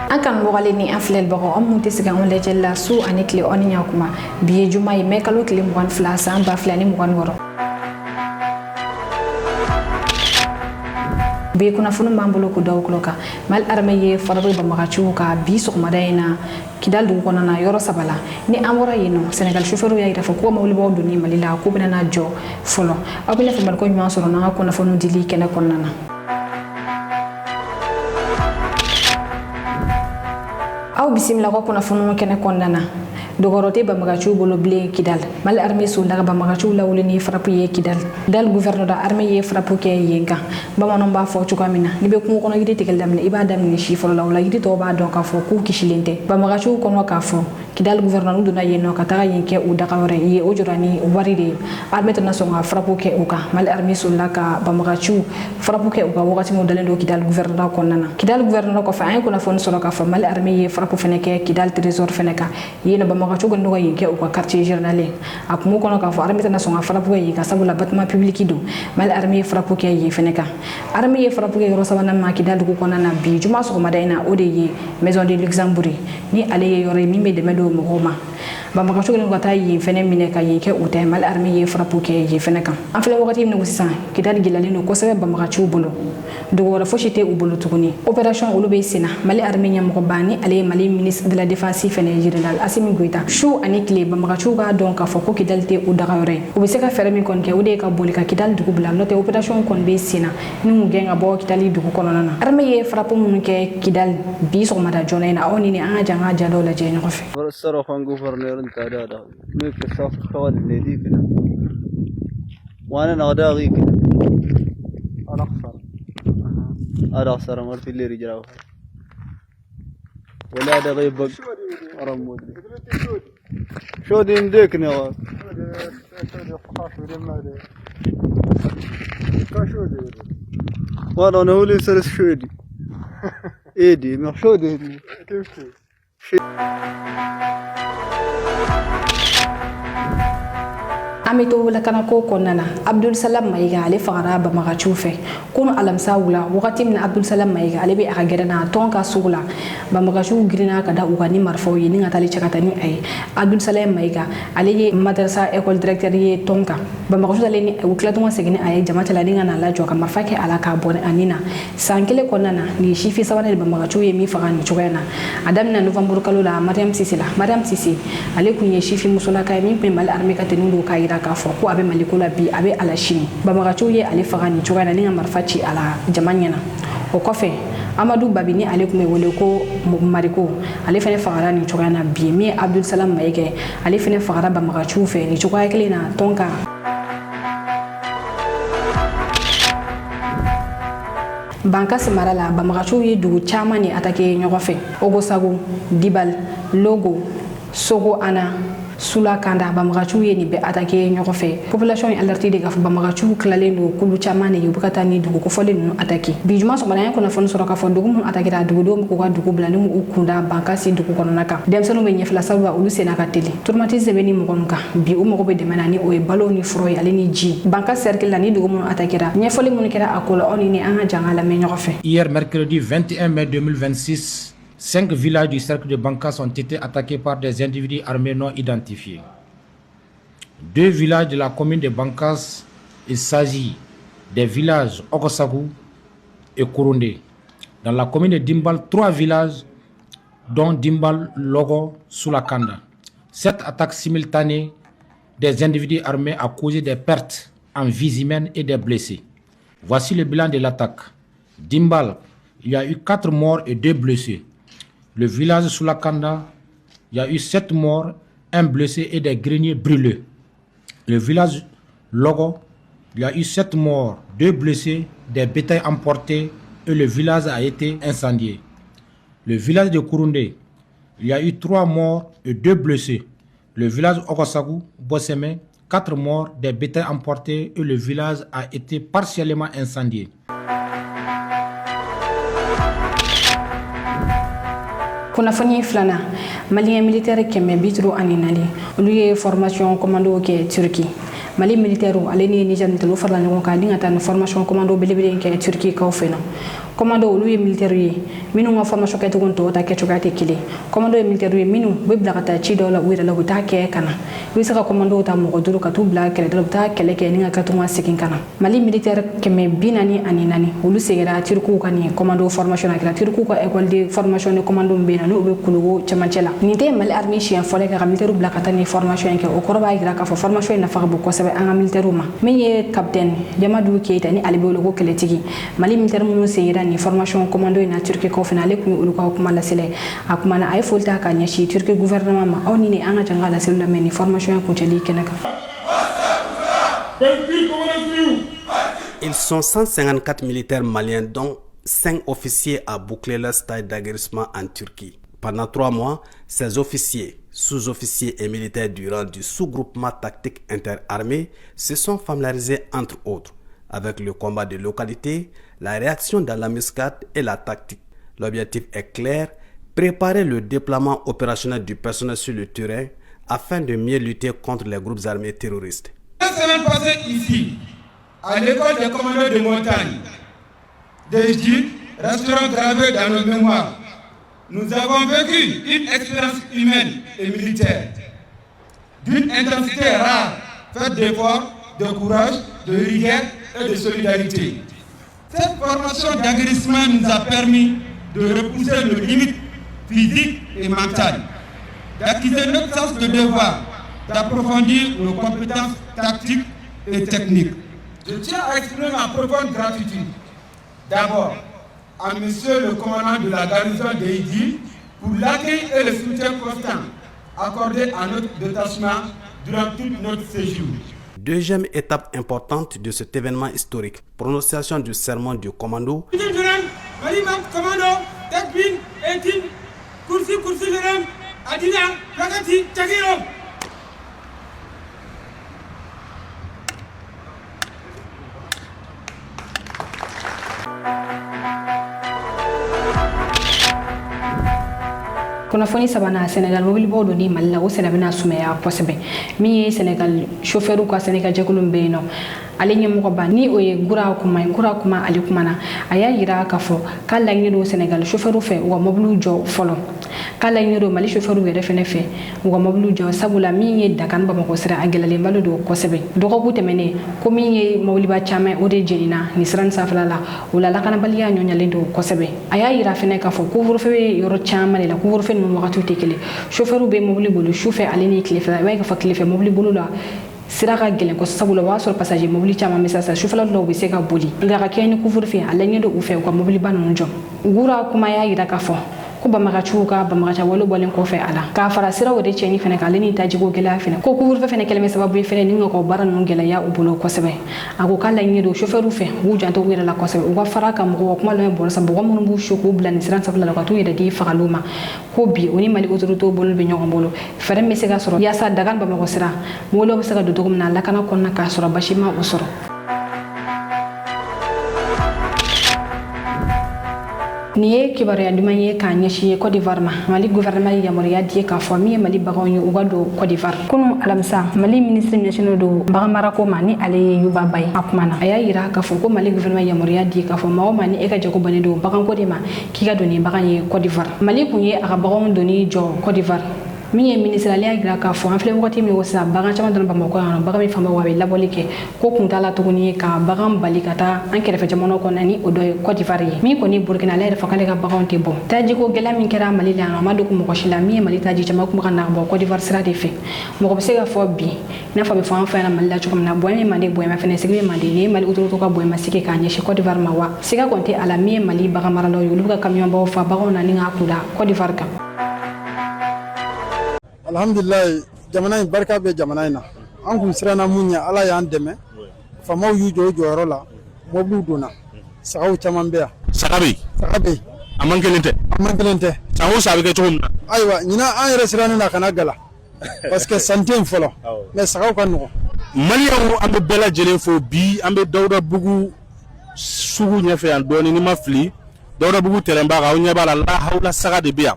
akan mogale ni aflel bago am munti siga on lejella su anikle on yakuma biye juma yi mekalo kile mo wan flasa am ba flani mo wan woro be kuna funu mambulo ko daw kloka mal armeye farbe ba magachu ka bisu madaina kidal du ko na yoro sabala ni amora yino Senegal chauffeur ya ira ko mawli bo duni malila ko bena jo folo abile fa ko nyuma soro na ko na fonu dili kena konnana aw bisimla ko kuna fonu kena konnana dogorote ba magachu bolo ble kidal mal armée so daga ba magachu lawle ni frappe ye kidal dal gouverneur da armée ye frappe ke yenga ba manon ba fo chukamina libe ko kono yidi tekel damne ibada min chifro lawla yidi to ba donc fo ku kishilente ba magachu kono ka fo kidal gouverneur duna yeno ka taga yenke u daga wore ye o jorani waride armée to national frappe ke uka mal armée so laka ba magachu frappe ke uka wakati mo dalendo kidal gouverneur ko nana kidal gouverneur ko fa ay ko na fon solo ka fa mal armée ye frappe feneke kidal trésor feneka yeno ba magachu gondo yenke uka quartier journalier akumo kono ka fa armée to national frappe ye ka sabula batma public do mal armée frappe ke ye feneka armée ye frappe ke rosabana ma kidal ko nana bi juma so madaina ode ye maison de luxembourg ni ale ye yore mimbe de medo Roma ba maka chogene ngata yi fene mine ka yi ke ute mal armée ye frappe ke yi fene kan en fait wakati ne wusisa kidal gilale no ko sebe ba maka chubulo do wora fochite ubulu tukuni opération ulube sina mali armée nyam ko bani ale mali ministre de la défense fene général Assimi Goïta chou ani clé ba maka chuga donc fo ko kidal te u dagayore o be se ka fere mi kon ke ude ka boli ka kidal dugu bla note opération kon be sina ni mu genga bo kidali dugu konona armée ye frappe mun ke kidal bi so mada jonaina oni ni anga janga jado la je ko fe الصرف عن غوفرنير انت هذا ميك الصف خوال النادي كده وانا نغداغي كده انا اخسر مرت اللي رجعوا ولا هذا غيب رمود شو دي مديكني يا وانا نقول سرس شو دي ايدي ما شو دي كيف amito wala kana ko konnana Abdul Salam Maiga ale fagara ba magachu fe kono alamsa wula wakati min Abdul Salam Maiga ale be aga gerana tonka sugula ba magachu girina kada ugani marfo yini ngatali chakatani ay Abdul Salam Maiga ale ye madrasa école directeur ye tonka ba magachu dale ni uklatu ma segini ay jama'ata la dinga na la joka marfake ala ka bone anina sankele konnana ni shifi sawana ba magachu ye mi fagani chugena adam na novembre kalola Mariam Sisi ale kunye shifi musula kay mi pe mal armée katenu kayira ka fo ko abe malikola bi abe ala shini bamagacho ye ale fagani chugana ninga marfachi ala jamanyana o kofe Amadou Babini ale kume wole ko mariko ale fene fagara ni chugana bi mi Abdul Salam Maige ale fene fagara bamagacho fe ni chugaya kele na tonka banka semarala bamagacho ye dugu chama ni atake nyogofe ogosago dibal logo sogo ana sula kanda bamagachu ye ni be attaquer nyogofe population alerté de gaf bamagachu klale no kulu chamane yubukata ni dugu ko fole no attaquer bijuma so bana ko na fon soro ka fon dugu mun attaquer da dugu do ko ka dugu blani mu ukunda banka si dugu kono naka dem sanu be nyefla sawa ulu sena ka tele tourmatiser be ni mo gonka bi o mo be de manani o e balo ni froy ale ni ji banka cercle la ni dugu mun attaquer da nyefole mun kera akola oni ni anga jangala me nyogofe hier mercredi 21 mai 2026 5 villages du cercle de Bankas ont été attaqués par des individus armés non identifiés. 2 villages de la commune de Bankas, il s'agit des villages Ogosagu et Kurunde. Dans la commune de Dimbal, 3 villages, dont Dimbal, Logo, Sulakanda. Cette attaque simultanée des individus armés a causé des pertes en vies humaines et des blessés. Voici le bilan de l'attaque. Dimbal, il y a eu 4 morts et 2 blessés. Le village Sulakanda, il y a eu 7 morts, 1 blessé et des greniers brûlés. Le village Logo, il y a eu 7 morts, 2 blessés, des bétails emportés et le village a été incendié. Le village de Kurunde, il y a eu 3 morts et 2 blessés. Le village Ogosagu, Bosseme, 4 morts, des bétails emportés et le village a été partiellement incendié. kuna fani flana malien militaire kemme bitro aninali uluye formation commando ke Turquie mali militaire ale ni Niger ntelo farla ngon ka dinga tan formation commando belebele ke Turquie ka ofena commando olu ye militaire ye minnu ka formation kɛ togo to ta kɛ cogoya tɛ kelen commando ye militaire ye minnu bɛ bila ka taa ci dɔw la u yɛrɛ la u taa kɛ kana i bɛ se ka commando ta mɔgɔ duuru ka t'u bila kɛlɛ dɔ u taa kɛlɛ kɛ ni ka kɛtuma segin kana Mali militaire 144 olu segira Turkiw ka ni commando formation akira Turkiw ka école de formation de commando bɛ na n'u bɛ Kulugo cɛmancɛ la nin tɛ Mali armée siɲɛ fɔlɔ ka militaire bila ka taa ni formation kɛ o kɔrɔ b'a jira k'a fɔ formation in nafa ka bon kosɛbɛ an ka militaire ma min ye capitaine Jamadu Keita ni ale bɛ wele ko kɛlɛtigi Mali militaire minnu segira ni formation commando in na Turki ko fana ale kun olu ka kuma lasele a kuma na ay folta ka ɲɛsi Turki gouvernement ma aw ni an ka janga lasele la mais ni formation kun cɛli kɛnɛ kan. Ils sont 154 militaires maliens dont 5 officiers à boucler leur stage d'aguerrissement en Turquie. Pendant 3 mois, ces officiers, sous-officiers et militaires du rang du sous-groupement tactique interarmé se sont familiarisés entre autres avec le combat de localité, la réaction dans l'embuscade et la tactique. L'objectif est clair, préparer le déploiement opérationnel du personnel sur le terrain afin de mieux lutter contre les groupes armés terroristes. La semaine passée ici, à l'école des commandeurs de montagne, des guides resteront gravés dans nos mémoires. Nous avons vécu une expérience humaine et militaire d'une intensité rare, faite d'efforts, de courage, de rigueur et de solidarité. Cette formation d'aguerrissement nous a permis de repousser nos limites physiques et mentales, d'acquérir notre sens de devoir, d'approfondir nos compétences tactiques et techniques. Je tiens à exprimer ma profonde gratitude d'abord à monsieur le commandant de la garnison de Idi pour l'accueil et le soutien constant accordé à notre détachement durant tout notre séjour. Deuxième étape importante de cet événement historique, prononciation du serment du commando. Kunnafoni sabana Senegal mobile bodo ni Mali la o sene bena sumaya kosebe mi ye Senegal chauffeur ka Senegal jekulum be no ale nyemko ba ni o ye gura kuma ale kuma na aya yira ka fo kala ngido Senegal chauffeur fe wa mobile jo folo kala ngido Mali chauffeur we refene fe wa mobile jo sabula mi ye dakan ba mako sira agelale mbalo do kosebe do ko butemene ko mi ye mobile ba chama o de jenina ni sran safala wala la kana baliya nyonyale do kosebe aya yira fene ka fo couvre feu yoro chama la couvre feu mo wakati tekele chauffeur be mobile bolo chauffeur ale ni klefa way ka fa klefa mobile bolo la siraka gelen ko sabula wa sur passager mobile chama message chauffeur lo be se ka boli ngara kene couvre feu ale ni do u fe ko mobile banu njo gura kuma ya yira ka fo ko bamagachuka bamagacha walo bolen ko fe ala ka fara sira wode cheni fene ka leni taji go gela fene ko couvre feu fene kelme sababu fene ni ko baran no gela ya u bolo ko sebe ako kala ni do chauffeur fe wu janto wira la ko sebe wa fara ka mo kuma lo bolo sabu ko mun bu shoko blan siran sabla ko to yede di fagaluma ko bi oni mali autorito bolo be nyogo bolo fere me sega soro ya sa dagan bamago sira mo lo be sega do dogum na la kana konna ka soro bashima usoro niye kibaruya dumanye ka ɲɛsi Côte d'Ivoire ma Mali gouvernement yamaruya di ka fɔ min ye Mali baganw ye u ka don Côte d'Ivoire kunu alamisa Mali ministre ɲɛsinnen don bagan marako ma ni ale ye Yuba Baye a kuma na a y'a yira ka fɔ ko Mali gouvernement yamaruya di ka fɔ maa o maa ni e ka jago bannen don baganko de ma k'i ka don ni bagan ye Côte d'Ivoire Mali kun ye a ka baganw donni jɔ Côte d'Ivoire min ye ministre ale y'a yira k'a fɔ an filɛ wagati min ko sisan bagan caman dɔrɔn Bamakɔ yan nɔ bagan min fanba wa a bɛ labɔli kɛ ko kun t'a la tuguni ka bagan bali ka taa an kɛrɛfɛ jamanaw kɔnɔ ni o dɔ ye Côte d'Ivoire ye min kɔni Burkina ale yɛrɛ fɔ k'ale ka baganw tɛ bɔ tajiko gɛlɛya min kɛra Mali la yan nɔ a ma dogo mɔgɔ si la min ye Mali taji caman kun bɛ ka na bɔ Côte d'Ivoire sira de fɛ mɔgɔ bɛ se ka fɔ bi i n'a fɔ a bɛ fɔ an fɛ yan Mali la cogo min na bonya min man di bonya fɛnɛ sigi min man di ni ye Mali autorité ka bonya sigi k'a ɲɛsin Côte d'Ivoire ma wa siga kɔni tɛ a la min ye Mali bagan maralaw ye olu bɛ ka camion baw fa baganw na ni k'a kunda Côte d'Ivoire kan. Alhamdulillah jamana in barka be jamana in na an kun sirana mun ya ala y'an dɛmɛ famaw y'u jɔ jɔyɔrɔ la mobiliw donna sagaw caman bɛ yan saga be a man kelen tɛ saga o saga bɛ kɛ cogo min na ayiwa ɲina an yɛrɛ sirannen na kana gala parce que santé in fɔlɔ mais sagaw ka nɔgɔ maliyɛnw an bɛ bɛɛ lajɛlen fo bi an bɛ Dawudabugu sugu ɲɛfɛ yan dɔɔni ni ma fili Dawudabugu terrainba kan aw ɲɛ b'a la lahawla saga de bɛ yan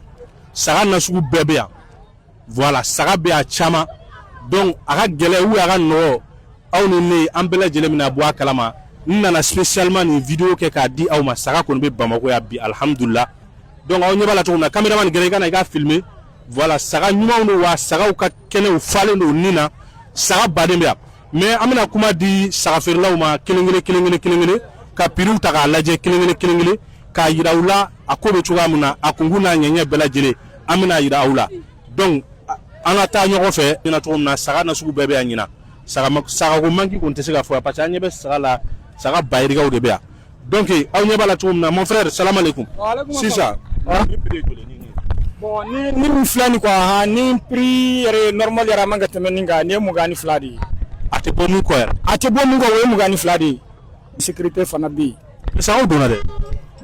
saga nasugu bɛɛ bɛ yan voilà saga bɛ a caman donc a ka gɛlɛ ou a ka nɔgɔ aw ni ne an bɛɛ lajɛlen mina bɔ a kalama nana spécialement ni vidéo ke ka di aw ma saga ko be Bamako ya bi alhamdulillah donc aw nyeba la to na cameraman gele kana ga filmer voilà saga nyuma no wa saga ka kene o fale no nina saga badembe mais amina kuma di saga ferlaw ma kelengele ka piru ta ga laje kelengele ka yirawla akobe chuga muna akunguna nyenye bela jele amina yirawla donc ana ta nyogo fe ina to na saga na sugu bebe anyina saga ko manki ko ntese ga fo parce que anyebe saga la saga bayriga o de bea donc aw nyeba la to na mon frère salam alaikum c'est ça bon ni flani quoi ha ni prix normal yara manga temeninga ni mugani fladi ate bomu ko we mugani fladi sécurité fana bi saga dona de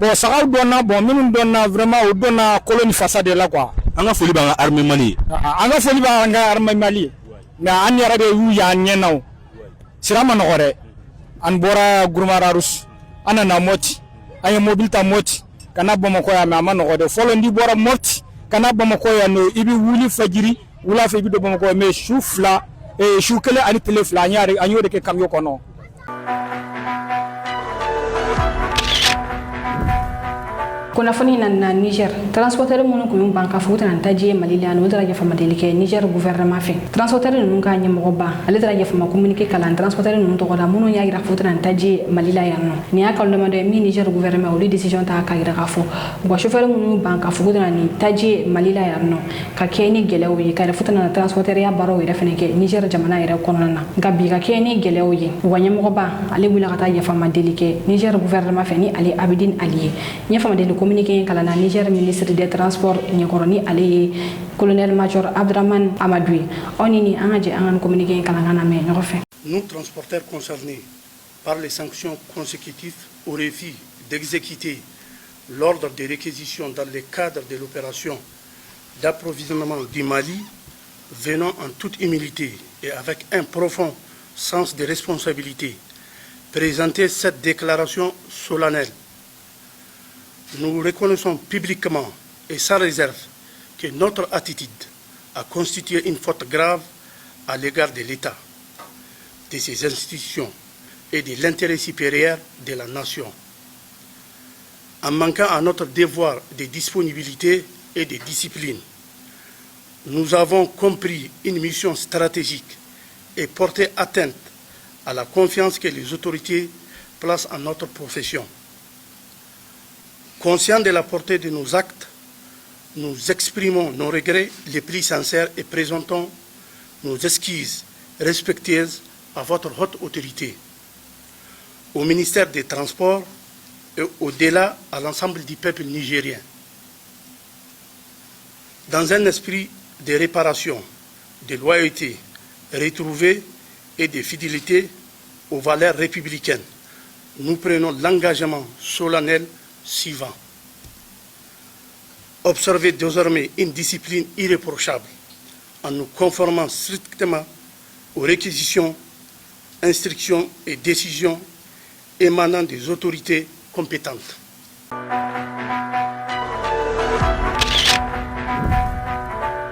bon saga dona bon minun dona vraiment o dona colonie façade la quoi anga foli ba armée mali mais an yara de yu ya nyenaw sirama no gore an bora gurmara rus ana na moti ay mobilita moti kana Bamako ya ma no gode folo ndi bora moti kana Bamako ya no ibi wuli fajiri wula fa ibi do Bamako me choufla e choukele ani telefla nyari anyo de ke kamyo kono kuna foni na Niger transporteur mun ko yum banka futa nan taji malila no dara jafa madelike Niger gouvernement fe transporteur nun ka nyam go ba ale dara jafa ma communiquer kala transporteur nun to goda mun ya gira futa nan taji malila yanno ni akal do mande mi Niger gouvernement o décision ta ka gira gafo go chauffeur mun banka futa nan taji malila yanno ka keni gelew yi ka futa nan transporteur ya baro ira feneke Niger jamana ira konona gabi ka keni gelew yi wanyam go ba ale wila ka ta jafa madelike Niger gouvernement fe ni Ali Abidine Ali nya fa madelike communiqué kala na Niger ministre des transports nyakoroni ali colonel major Abdraman Amadoui onini angaje angan communiqué kala ngana me ñofe. Nous transporteurs concernés par les sanctions consécutives au refus d'exécuter l'ordre de réquisition dans le cadre de l'opération d'approvisionnement du Mali, venons en toute humilité et avec un profond sens de responsabilité présenter cette déclaration solennelle. Nous reconnaissons publiquement et sans réserve que notre attitude a constitué une faute grave à l'égard de l'État, de ses institutions et de l'intérêt supérieur de la nation. En manquant à notre devoir de disponibilité et de discipline, nous avons compris une mission stratégique et porté atteinte à la confiance que les autorités placent en notre profession. Conscients de la portée de nos actes, nous exprimons nos regrets les plus sincères et présentons nos excuses respectueuses à votre haute autorité, au ministère des Transports et au-delà à l'ensemble du peuple nigérien. Dans un esprit de réparation, de loyauté retrouvée et de fidélité aux valeurs républicaines, nous prenons l'engagement solennel suivant. Observer désormais une discipline irréprochable en nous conformant strictement aux réquisitions, instructions et décisions émanant des autorités compétentes.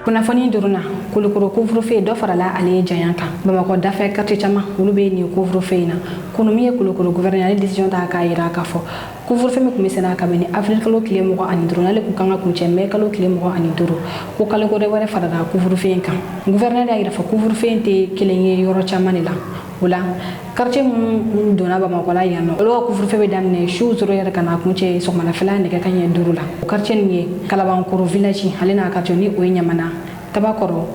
kuna foni duruna kulukuru couvre-feu do farala ali jayanka Bamako dafa quartier chama ulube ni couvre-feu na kunu miye kulukuru gouverneur décision ta ka ira ka fo couvre-feu me kumisena ka beni avril kalo kile mo ani duruna le ku kanga ku chemme kalo kile mo ani duru ko kala ko de wara farada couvre-feu kan gouverneur ya ira fo couvre-feu te kilenye yoro chama ni la wala quartier mun dona Bamako la yano lo couvre-feu be damne shoes ro yara kana ku che so mana fala ne ka kanye duru la quartier ni kala ban ko village halina quartier ni o nyamana tabakoro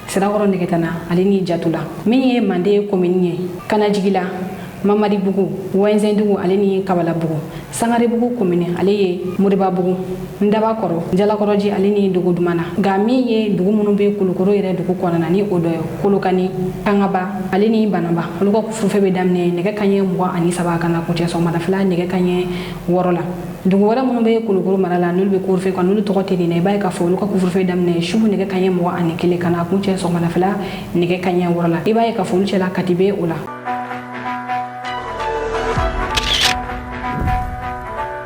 sirakoro negetana alini jatula minye mande kominiye kana jigila Mamadi Bugu Wenzendugu alini Kabala Bugu Sangare Bugu komine aleye Muriba Bugu Ndabakoro Jalakoroji alini dugu dumana gami ye dugu munube kulukoro ire dugu kwana ni odoyo kulukani kangaba alini banaba luko kufufebe damne nege kanye mwa ani sabaka na kuche so madafla nege kanye worola dugu wala munube kulukoro marala nulbe kurfe kwa nulu tokote ni neba ka fo luko kufufebe damne shubu nege kanye mwa ani kile kana kuche so madafla nege kanye worola iba ka fo luchela katibe ula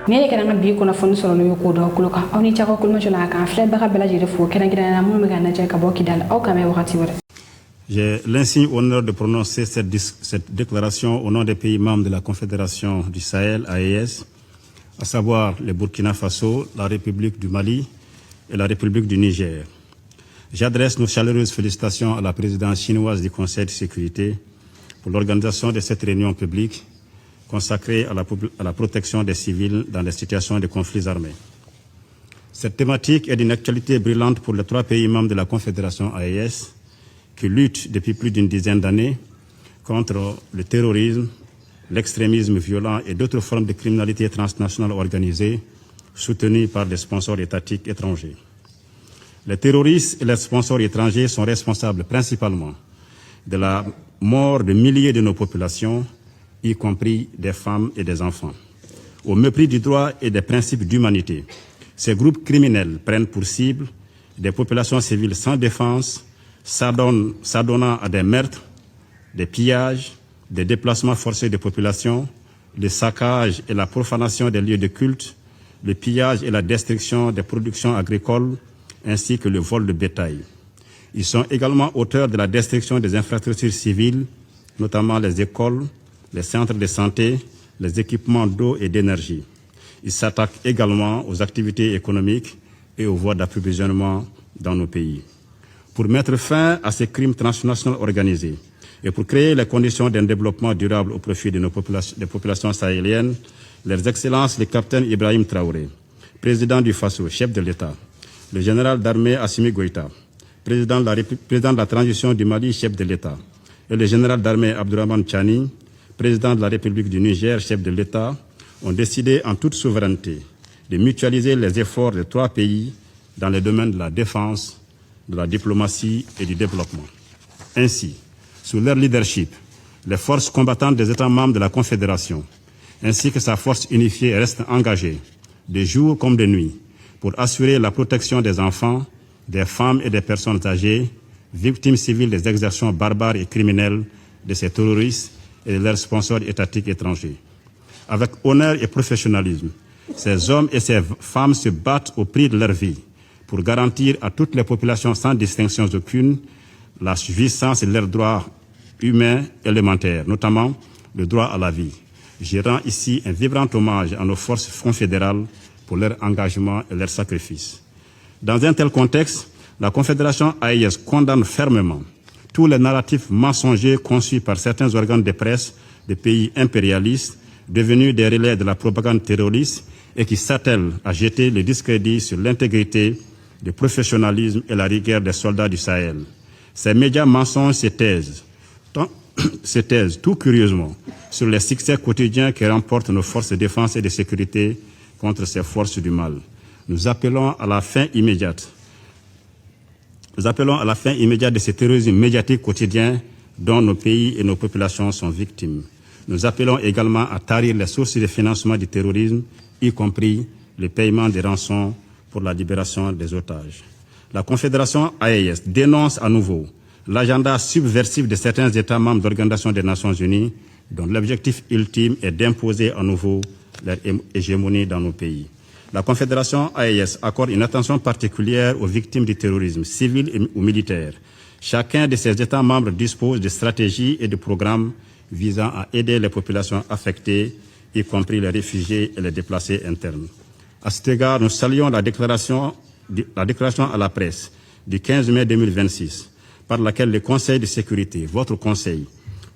nene kana bi ko na fon solo no ko do ko ka awni chako ko ma jola ka fle ba ka bela jere fo kena gina na mun me gana je ka boki dal aw ka me wakati wore J'ai l'insigne honneur de prononcer cette déclaration au nom des pays membres de la Confédération du Sahel, AES, à savoir le Burkina Faso, la République du Mali et la République du Niger. J'adresse nos chaleureuses félicitations à la présidence chinoise du Conseil de sécurité pour l'organisation de cette réunion publique consacrée à la protection des civils dans les situations de conflits armés. Cette thématique est d'une actualité brûlante pour les 3 pays membres de la Confédération AES qui luttent depuis plus d'une dizaine d'années contre le terrorisme, l'extrémisme violent et d'autres formes de criminalité transnationale organisée soutenues par des sponsors étatiques étrangers. Les terroristes et les sponsors étrangers sont responsables principalement de la mort de milliers de nos populations, y compris des femmes et des enfants. Au mépris du droit et des principes d'humanité, ces groupes criminels prennent pour cible des populations civiles sans défense, s'adonnant à des meurtres, des pillages, des déplacements forcés de populations, le saccage et la profanation des lieux de culte, le pillage et la destruction des productions agricoles, ainsi que le vol de bétail. Ils sont également auteurs de la destruction des infrastructures civiles, notamment les écoles, les centres de santé, les équipements d'eau et d'énergie. Ils s'attaquent également aux activités économiques et aux voies d'approvisionnement dans nos pays. Pour mettre fin à ces crimes transnationaux organisés et pour créer les conditions d'un développement durable au profit de des populations sahéliennes, leurs excellences le capitaine Ibrahim Traoré, président du Faso, chef de l'État, le général d'armée Assimi Goïta, président de la transition du Mali, chef de l'État, et le général d'armée Abdourahmane Tchani, président de la République du Niger, chef de l'État, ont décidé en toute souveraineté de mutualiser les efforts des 3 pays dans les domaines de la défense, de la diplomatie et du développement. Ainsi, sous leur leadership, les forces combattantes des États membres de la Confédération, ainsi que sa force unifiée, restent engagées, de jour comme de nuit, pour assurer la protection des enfants, des femmes et des personnes âgées, victimes civiles des exactions barbares et criminelles de ces terroristes et de leurs sponsors étatiques étrangers. Avec honneur et professionnalisme, ces hommes et ces femmes se battent au prix de leur vie pour garantir à toutes les populations sans distinction aucune la jouissance de leurs droits humains élémentaires, notamment le droit à la vie. Je rends ici un vibrant hommage à nos forces confédérales pour leur engagement et leur sacrifice. Dans un tel contexte, la Confédération AES condamne fermement tous les narratifs mensongers conçus par certains organes de presse des pays impérialistes devenus des relais de la propagande terroriste et qui s'attellent à jeter le discrédit sur l'intégrité, le professionnalisme et la rigueur des soldats du Sahel. Ces médias mensonges se taisent tout curieusement sur les succès quotidiens que remportent nos forces de défense et de sécurité contre ces forces du mal. Nous appelons à la fin immédiate de ce terrorisme médiatique quotidien dont nos pays et nos populations sont victimes. Nous appelons également à tarir les sources de financement du terrorisme, y compris le paiement des rançons pour la libération des otages. La Confédération AES dénonce à nouveau l'agenda subversif de certains États membres d'Organisation des Nations Unies, dont l'objectif ultime est d'imposer à nouveau leur hégémonie dans nos pays. La Confédération AES accorde une attention particulière aux victimes du terrorisme, civils ou militaires. Chacun de ces États membres dispose de stratégies et de programmes visant à aider les populations affectées, y compris les réfugiés et les déplacés internes. À cet égard, nous saluons la déclaration à la presse du 15 mai 2026, par laquelle le Conseil de sécurité, votre Conseil,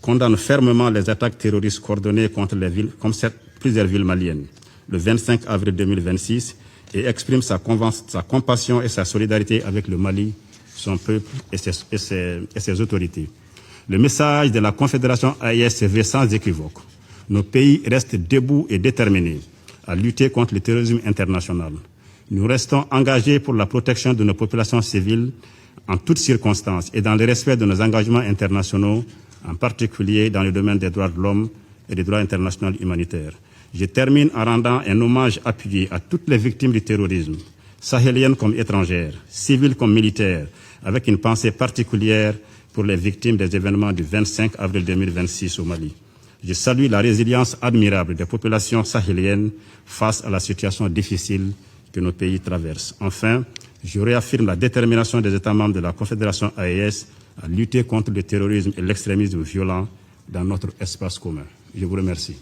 condamne fermement les attaques terroristes coordonnées contre les villes, comme plusieurs villes maliennes, le 25 avril 2026, et exprime sa compassion et sa solidarité avec le Mali, son peuple et ses autorités. Le message de la Confédération AES se veut sans équivoque. Nos pays restent debout et déterminés à lutter contre le terrorisme international. Nous restons engagés pour la protection de nos populations civiles en toutes circonstances et dans le respect de nos engagements internationaux, en particulier dans le domaine des droits de l'homme et des droits internationaux humanitaires. Je termine en rendant un hommage appuyé à toutes les victimes du terrorisme, sahéliennes comme étrangères, civiles comme militaires, avec une pensée particulière pour les victimes des événements du 25 avril 2026 au Mali. Je salue la résilience admirable des populations sahéliennes face à la situation difficile que nos pays traversent. Enfin, je réaffirme la détermination des États membres de la Confédération AES à lutter contre le terrorisme et l'extrémisme violent dans notre espace commun. Je vous remercie.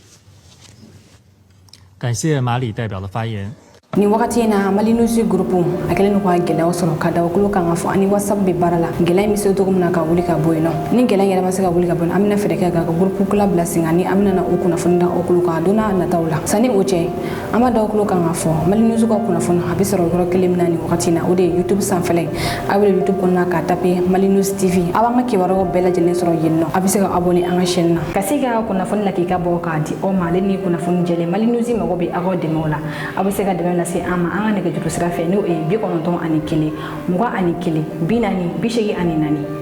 感谢马里代表的发言。 ni wakati na Malinuzi grupu akelen ko gela osoro kada okulo kan afo ani whatsapp be barala gela mi so to kumna ka wuli ka boyno ni gela yara masaka wuli ka boyno amina fedeka ga grupu kula blessing ani amina na okuna funda okulo ka dona na tawla sani oche ama da okulo kan afo Malinuzi ko kuna funda habisoro gro kelimna ni wakati na ode youtube sanfele awle youtube konna ka tape Malinuzi tv awanga ki waro bela jelen soro yenno abisaka abone anga chaîne kasiga kuna funda ki ka boka di o maleni kuna funda jele Malinuzi magobe ago de mola abisaka de si ama anga nege juru sira fe no e bi kono ton ani kele muga ani kele binani bishegi ani nani